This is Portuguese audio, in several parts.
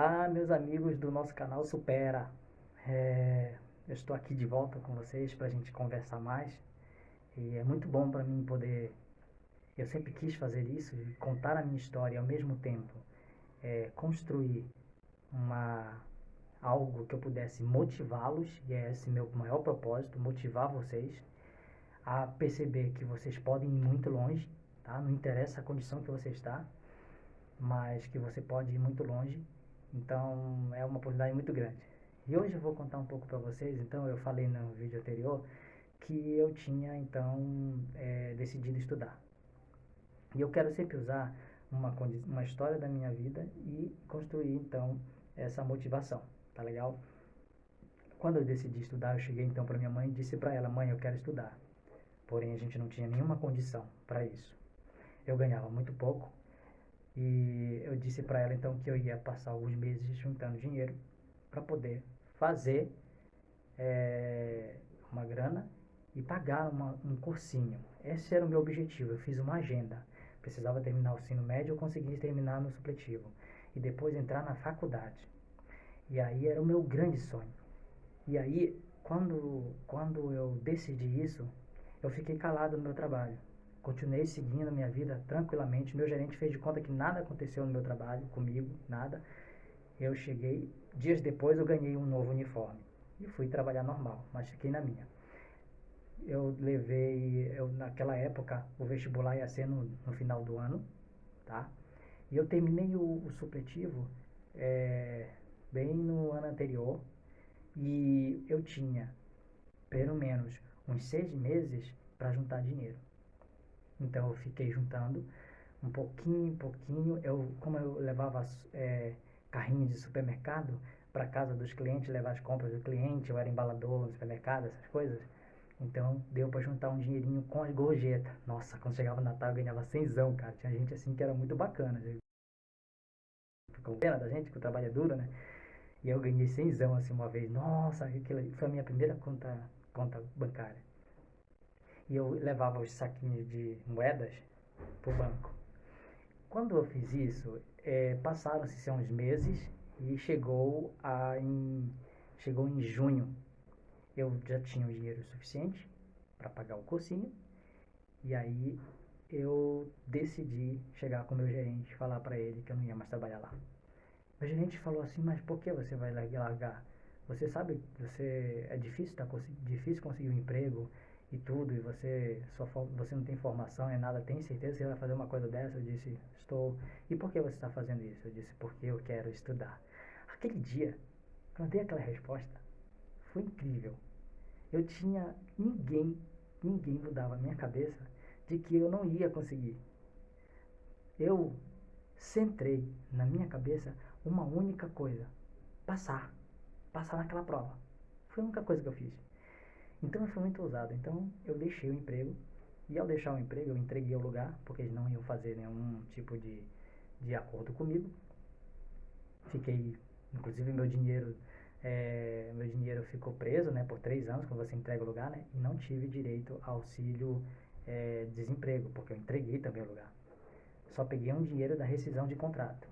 Olá, meus amigos do nosso canal Supera. Eu estou aqui de volta com vocês para a gente conversar mais. E é muito bom para mim poder. Eu sempre quis fazer isso, contar a minha história e ao mesmo tempo construir uma, algo que eu pudesse motivá-los, e é esse meu maior propósito, motivar vocês a perceber que vocês podem ir muito longe, tá? Não interessa a condição que você está, mas que você pode ir muito longe. Então é uma oportunidade muito grande. E hoje eu vou contar um pouco para vocês. Então eu falei no vídeo anterior que eu tinha então decidido estudar. E eu quero sempre usar uma história da minha vida e construir então essa motivação, tá legal? Quando eu decidi estudar, eu cheguei então para minha mãe e disse para ela: mãe, eu quero estudar. Porém a gente não tinha nenhuma condição para isso. Eu ganhava muito pouco. E eu disse para ela então que eu ia passar alguns meses juntando dinheiro para poder fazer uma grana e pagar um cursinho. Esse era o meu objetivo. Eu fiz uma agenda. Precisava terminar o ensino médio, eu consegui terminar no supletivo. E depois entrar na faculdade. E aí era o meu grande sonho. E aí, quando eu decidi isso, eu fiquei calado no meu trabalho. Continuei seguindo a minha vida tranquilamente. Meu gerente fez de conta que nada aconteceu no meu trabalho, comigo, nada. Eu cheguei, dias depois eu ganhei um novo uniforme. E fui trabalhar normal, mas fiquei na minha. Naquela época, o vestibular ia ser no final do ano, tá? E eu terminei o supletivo bem no ano anterior. E eu tinha pelo menos uns 6 meses para juntar dinheiro. Então eu fiquei juntando um pouquinho, pouquinho. Como eu levava carrinho de supermercado para casa dos clientes, levar as compras do cliente, eu era embalador no supermercado, essas coisas. Então deu para juntar um dinheirinho com as gorjetas. Nossa, quando chegava o Natal eu ganhava cenzão, cara. Tinha gente assim que era muito bacana. Ficou pena da gente que o trabalho é duro, né? E eu ganhei cenzão assim uma vez. Nossa, aquilo foi a minha primeira conta bancária. E eu levava os saquinhos de moedas pro banco. Quando eu fiz isso, passaram-se uns meses e chegou em junho. Eu já tinha o dinheiro suficiente para pagar o cursinho. E aí eu decidi chegar com o meu gerente e falar para ele que eu não ia mais trabalhar lá. Meu gerente falou assim: mas por que você vai largar? Você sabe, é difícil, difícil conseguir um emprego e tudo, e você não tem formação, é nada, tem certeza que você vai fazer uma coisa dessa? Eu disse: estou. E por que você está fazendo isso? Eu disse: porque eu quero estudar. Aquele dia, quando eu dei aquela resposta, foi incrível. Eu tinha ninguém mudava a minha cabeça de que eu não ia conseguir. Eu centrei na minha cabeça uma única coisa: passar. Passar naquela prova. Foi a única coisa que eu fiz. Então eu fui muito ousado. Então eu deixei o emprego. E ao deixar o emprego, eu entreguei o lugar, porque eles não iam fazer nenhum tipo de acordo comigo. Fiquei, inclusive meu dinheiro ficou preso, né, por 3 anos, quando você entrega o lugar, né, e não tive direito ao auxílio desemprego, porque eu entreguei também o lugar. Só peguei um dinheiro da rescisão de contrato.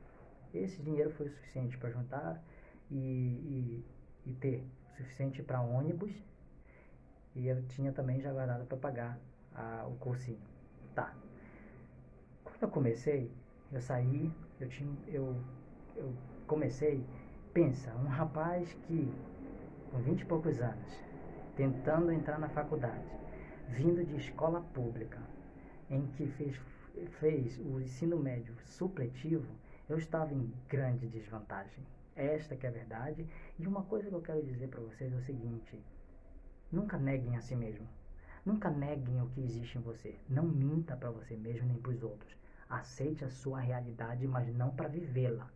Esse dinheiro foi o suficiente para juntar e ter o suficiente para ônibus, e eu tinha também já guardado para pagar o cursinho. Tá. Quando eu comecei, eu saí, eu comecei, pensa, um rapaz que com 20 e poucos anos, tentando entrar na faculdade, vindo de escola pública, em que fez o ensino médio supletivo, eu estava em grande desvantagem. Esta que é a verdade. E uma coisa que eu quero dizer para vocês é o seguinte: nunca neguem a si mesmo. Nunca neguem o que existe em você. Não minta para você mesmo nem para os outros. Aceite a sua realidade, mas não para vivê-la.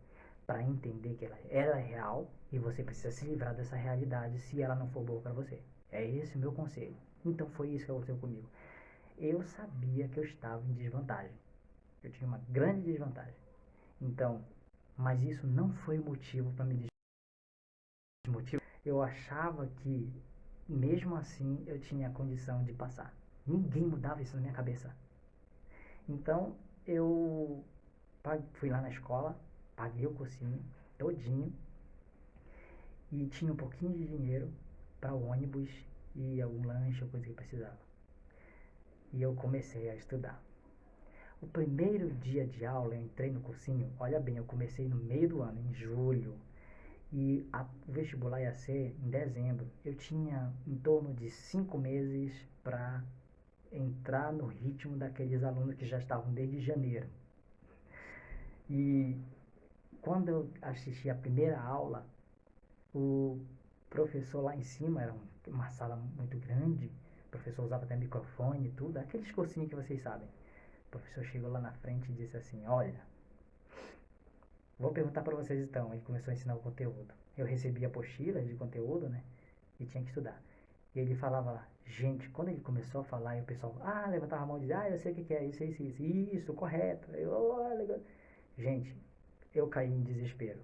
Para entender que ela é real e você precisa se livrar dessa realidade se ela não for boa para você. É esse o meu conselho. Então foi isso que aconteceu comigo. Eu sabia que eu estava em desvantagem. Eu tinha uma grande desvantagem. Então, mas isso não foi motivo para me desmotivar. Eu achava que, mesmo assim, eu tinha a condição de passar. Ninguém mudava isso na minha cabeça. Então, eu fui lá na escola, paguei o cursinho, todinho e tinha um pouquinho de dinheiro para o ônibus e algum lanche ou coisa que precisava. E eu comecei a estudar. O primeiro dia de aula eu entrei no cursinho, olha bem, eu comecei no meio do ano, em julho, e o vestibular ia ser em dezembro. Eu tinha em torno de 5 meses para entrar no ritmo daqueles alunos que já estavam desde janeiro. E quando eu assisti a primeira aula, o professor lá em cima, era uma sala muito grande, o professor usava até microfone e tudo, aqueles cursinhos que vocês sabem. O professor chegou lá na frente e disse assim, olha, vou perguntar para vocês então. Ele começou a ensinar o conteúdo. Eu recebi apostilas de conteúdo, né, e tinha que estudar. E ele falava lá, gente, quando ele começou a falar, e o pessoal, levantava a mão e dizia, eu sei o que é, isso, correto. Legal. Gente, eu caí em desespero.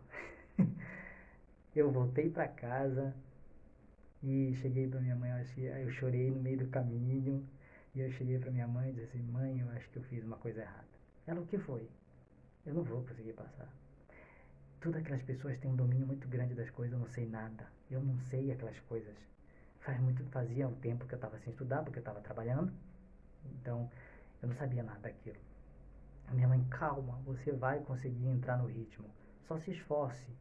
Eu voltei para casa e cheguei para minha mãe, eu chorei no meio do caminho, e eu cheguei para minha mãe e disse assim, mãe, eu acho que eu fiz uma coisa errada. Ela, o que foi? Eu não vou conseguir passar. Todas aquelas pessoas têm um domínio muito grande das coisas, eu não sei nada. Eu não sei aquelas coisas. Fazia um tempo que eu estava sem estudar, porque eu estava trabalhando, então eu não sabia nada daquilo. A minha mãe, calma, você vai conseguir entrar no ritmo, só se esforce.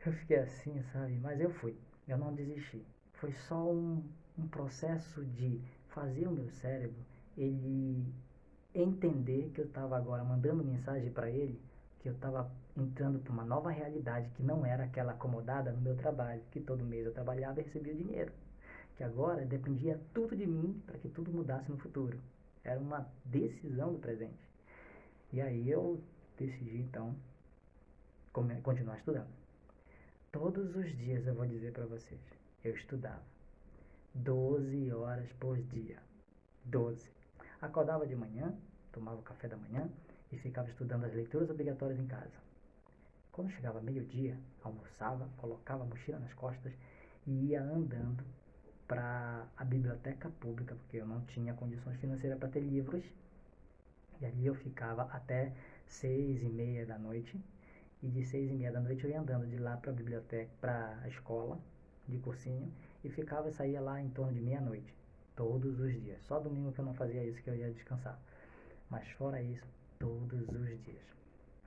Eu fiquei assim, sabe, mas eu fui, eu não desisti. Foi só um processo de fazer o meu cérebro, ele entender que eu estava agora mandando mensagem para ele, que eu estava entrando para uma nova realidade, que não era aquela acomodada no meu trabalho, que todo mês eu trabalhava e recebia o dinheiro. Que agora dependia tudo de mim para que tudo mudasse no futuro. Era uma decisão do presente. E aí eu decidi então continuar estudando. Todos os dias eu vou dizer para vocês, eu estudava 12 horas por dia. 12. Acordava de manhã, tomava o café da manhã e ficava estudando as leituras obrigatórias em casa. Quando chegava meio-dia, almoçava, colocava a mochila nas costas e ia andando para a biblioteca pública, porque eu não tinha condições financeiras para ter livros. E ali eu ficava até 6h30 da noite. E de 6h30 da noite eu ia andando de lá para a biblioteca, para a escola de cursinho. E saía lá em torno de meia-noite. Todos os dias. Só domingo que eu não fazia isso, que eu ia descansar. Mas fora isso, todos os dias.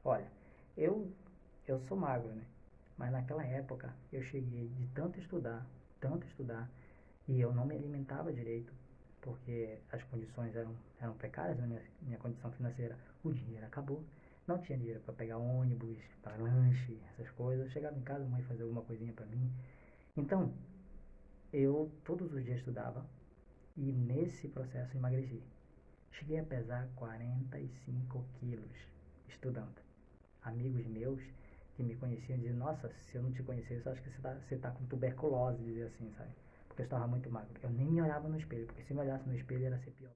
Olha, eu sou magro, né? Mas naquela época eu cheguei de tanto estudar, e eu não me alimentava direito, porque as condições eram precárias na minha condição financeira. O dinheiro acabou, não tinha dinheiro para pegar ônibus, para lanche, essas coisas. Eu chegava em casa, a mãe fazia alguma coisinha para mim. Então, eu todos os dias estudava e nesse processo emagreci. Cheguei a pesar 45 quilos estudando. Amigos meus que me conheciam diziam, nossa, se eu não te conhecesse, eu acho que você tá com tuberculose, dizia assim, sabe? Porque eu estava muito magro. Eu nem me olhava no espelho, porque se me olhasse no espelho era ser pior.